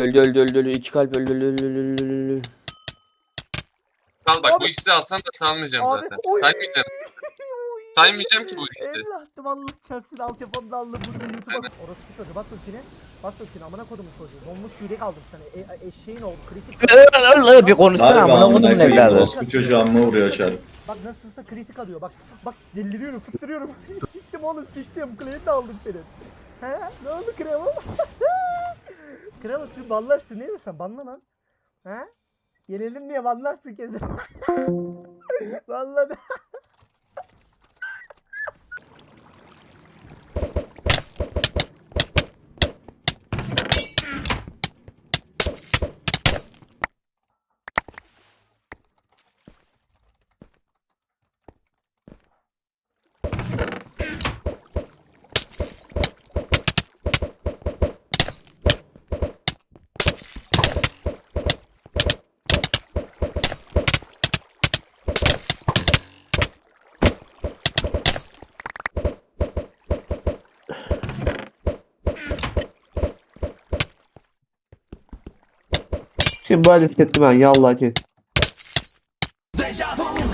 Öldü öldü öldü öldü. 2 kalp öldü öldü öldü öldü öldü. Sal bak, Abi- bu hissi alsan da salmayacağım Abi zaten. oy. Saymayacağım. Saymayacağım ki bu hissi. Allah attım, Allah çarpsın, alt yapanı da aldım burada YouTube'a. Aynen. Orası çocuğu, bas ultini. Bas ultini, amına kodumun çocuğu. Donmuş yürek aldım sana. Eşeğin oldu, kritik. Bir konuşsana Harbi amına amına kodumun koyayım. evladı. Orospu çocuğu amma vuruyor çarp. Bak nasılsa kritik alıyor, bak. Bak deliriyorum, fıttırıyorum. Siktim oğlum, siktim. Kuleni de aldım senin. He? Ne oldu Kremo? Kremo şimdi banlarsın değil mi sen? Banla lan. He? Gelelim diye banlarsın kesin. Vallahi. Şimdi bu halde hissettim ben. Yallah kes.